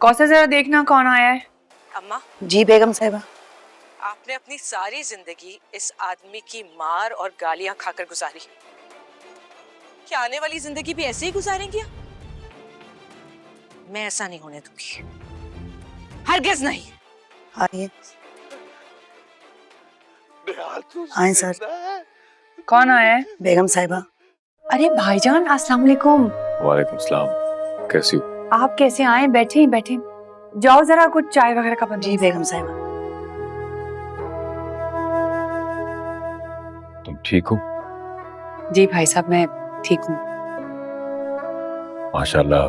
कौसर जरा देखना कौन आया है। अम्मा जी बेगम साहिबा। आपने अपनी सारी जिंदगी इस आदमी की मार और गालियां खाकर गुजारी, क्या आने वाली जिंदगी भी ऐसे ही गुजारेंगी आप? मैं ऐसा नहीं होने दूंगी, हरगिज नहीं। आइए आए सर। कौन आया है? बेगम साहिबा। अरे भाईजान अस्सलाम वालेकुम। वालेकुम सलाम, कैसी हो? आप कैसे आए? बैठे ही बैठे, जाओ जरा कुछ चाय वगैरह का बंदोबस्त। जी बेगम साहिबा। तुम ठीक हो? जी भाई साहब मैं ठीक हूँ। माशाल्लाह,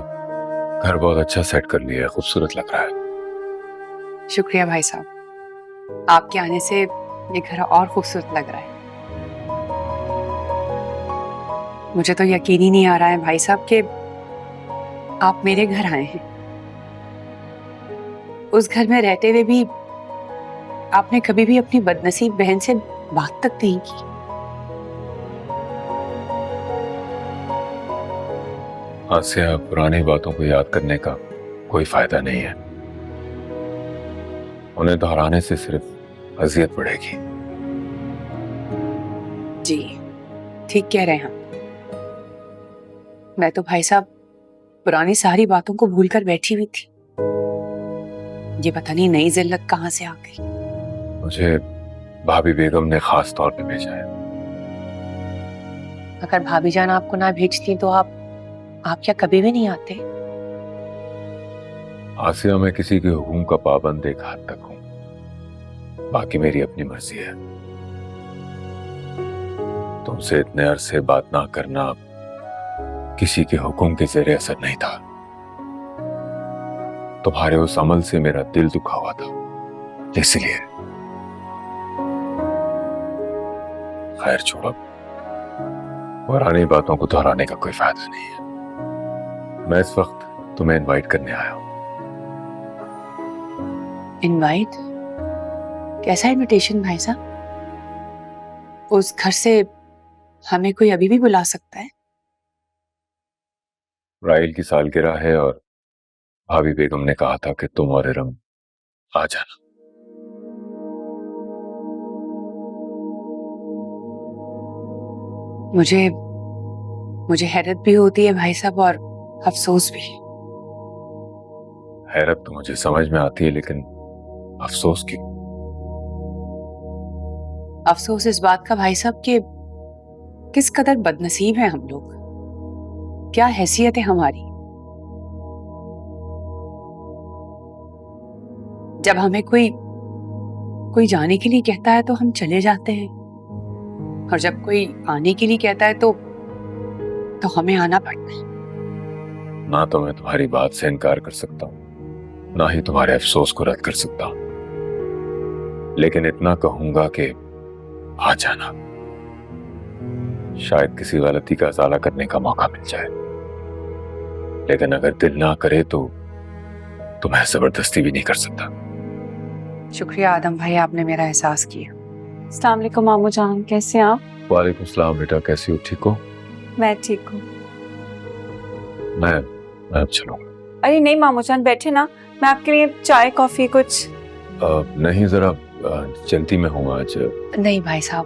घर बहुत अच्छा सेट कर लिया है, खूबसूरत लग रहा है। शुक्रिया भाई साहब, आपके आने से ये घर और खूबसूरत लग रहा है। मुझे तो यकीन ही नहीं आ रहा है भाई साहब कि आप मेरे घर आए हैं। उस घर में रहते हुए भी आपने कभी भी अपनी बदनसीब बहन से बात तक नहीं की। आज से आप पुरानी बातों को याद करने का कोई फायदा नहीं है। उन्हें दोहराने से सिर्फ अजियत बढ़ेगी। जी ठीक कह रहे हैं। मैं तो भाई साहब पुरानी सारी बातों को भूलकर बैठी हुई थी। ये पता नहीं नई जिल्लत कहां से आ गई। मुझे भाभी बेगम ने खास तौर पे भेजा है। अगर भाभी जान आपको ना भेजती तो आप क्या कभी भी नहीं आते? आसिया, मैं किसी के हुक्म का पाबंद एक हद तक हूं, बाकी मेरी अपनी मर्जी है। तुमसे इतने अरसे बात ना करना किसी के हुक्म के ज़ेरे असर नहीं था। तुम्हारे उस अमल से मेरा दिल दुखा हुआ था, इसलिए। खैर छोड़ो, पुरानी बातों को दोहराने का कोई फायदा नहीं है। मैं इस वक्त तुम्हें इनवाइट करने आया हूं। इनवाइट? कैसा इनविटेशन भाई साहब? उस घर से हमें कोई अभी भी बुला सकता है? राइल की सालगिरह है और भाभी बेगम ने कहा था कि तुम और इरम आ जाना। मुझे हैरत भी होती है भाई साहब और अफसोस भी। हैरत तो मुझे समझ में आती है, लेकिन अफसोस क्यों? अफसोस इस बात का भाई साहब कि किस कदर बदनसीब हैं हम लोग। क्या हैसियत है हमारी। जब हमें कोई जाने के लिए कहता है तो हम चले जाते हैं, और जब कोई आने के लिए कहता है तो हमें आना पड़ता है। ना तो मैं तुम्हारी बात से इनकार कर सकता हूं, ना ही तुम्हारे अफसोस को रद्द कर सकता हूं, लेकिन इतना कहूंगा कि आ जाना। शायद किसी गलती का इजाला करने का मौका मिल जाए, लेकिन अगर दिल ना करे तो मैं जबरदस्ती भी नहीं कर सकता। शुक्रिया आदम भाई, आपने मेरा एहसास किया। अस्सलाम वालेकुम मामू जान, कैसे हैं आप? वालेकुम सलाम बेटा, कैसी हो? ठीक हो? मैं ठीक हूँ। मैं अब चलूंगा। अरे नहीं मामू जान, बैठे ना, मैं आपके लिए चाय कॉफी कुछ। नहीं, जरा जल्दी में हूँ आज। नहीं भाई साहब,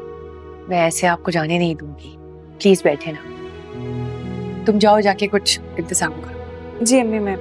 मैं ऐसे आपको जाने नहीं दूंगी। प्लीज बैठे ना, तुम जाओ जाके कुछ इंतजाम करो। जी अम्मी, मैं